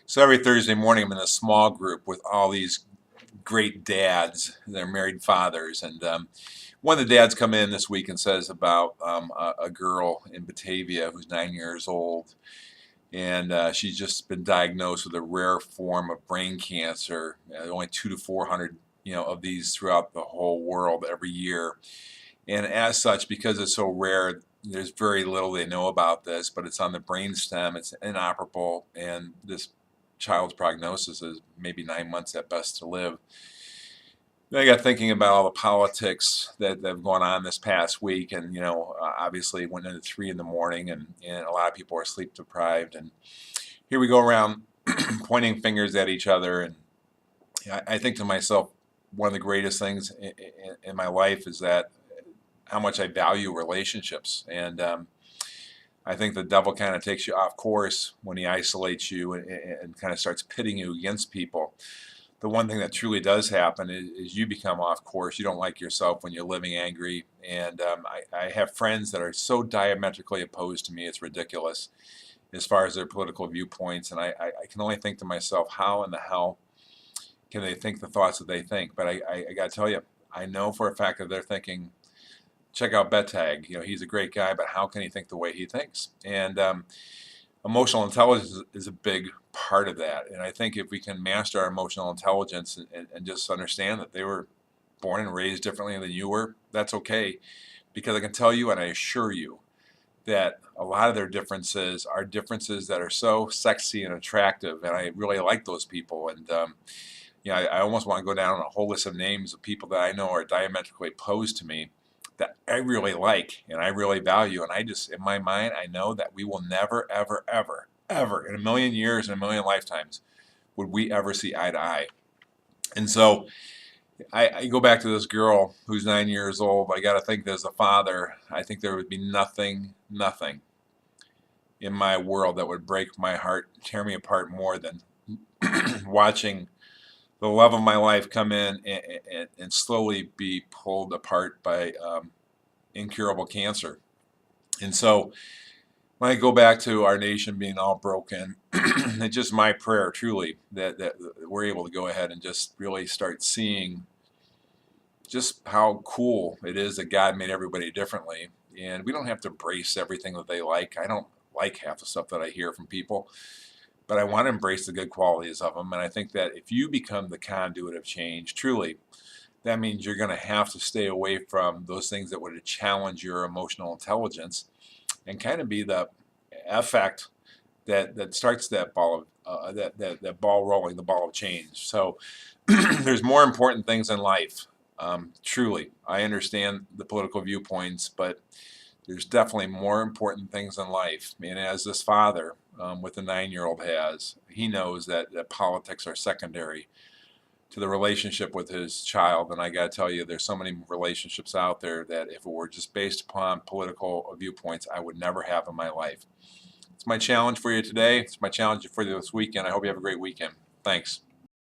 So every Thursday morning, I'm in a small group with all these great dads. They're married fathers, and one of the dads come in this week and says about a girl in Batavia who's 9 years old, and she's just been diagnosed with a rare form of brain cancer. Only 2 to 400, of these throughout the whole world every year. And as such, because it's so rare, there's very little they know about this, but it's on the brainstem. It's inoperable, and this child's prognosis is maybe 9 months at best to live. Then I got thinking about all the politics that have gone on this past week, and obviously it went into 3 in the morning, and a lot of people are sleep deprived, and here we go around pointing fingers at each other, and I think to myself, one of the greatest things in my life is that how much I value relationships. And I think the devil kind of takes you off course when he isolates you and kind of starts pitting you against people. The one thing that truly does happen is you become off course. You don't like yourself when you're living angry. And I have friends that are so diametrically opposed to me, it's ridiculous as far as their political viewpoints. And I can only think to myself, how in the hell can they think the thoughts that they think? But I got to tell you, I know for a fact that they're thinking, check out Betag. He's a great guy, but how can he think the way he thinks? And emotional intelligence is a big part of that. And I think if we can master our emotional intelligence and just understand that they were born and raised differently than you were, that's okay. Because I can tell you and I assure you that a lot of their differences are differences that are so sexy and attractive. And I really like those people. And I almost want to go down a whole list of names of people that I know are diametrically opposed to me that I really like and I really value. And I just, in my mind, I know that we will never, ever, ever, ever, in a million years, in a million lifetimes, would we ever see eye to eye. And so I go back to this girl who's 9 years old. I got to think, as a father, I think there would be nothing in my world that would break my heart, tear me apart more than watching the love of my life come in and slowly be pulled apart by incurable cancer. And so when I go back to our nation being all broken, it's just my prayer truly that we're able to go ahead and just really start seeing just how cool it is that God made everybody differently. And we don't have to embrace everything that they like. I don't like half the stuff that I hear from people, but I want to embrace the good qualities of them. And I think that if you become the conduit of change, truly, that means you're going to have to stay away from those things that would challenge your emotional intelligence and kind of be the effect that starts that ball of that ball rolling, the ball of change. So there's more important things in life. Truly, I understand the political viewpoints, but there's definitely more important things in life. And as this father with the 9-year-old has, he knows that politics are secondary to the relationship with his child. And I got to tell you, there's so many relationships out there that if it were just based upon political viewpoints, I would never have in my life. It's my challenge for you today. It's my challenge for you this weekend. I hope you have a great weekend. Thanks.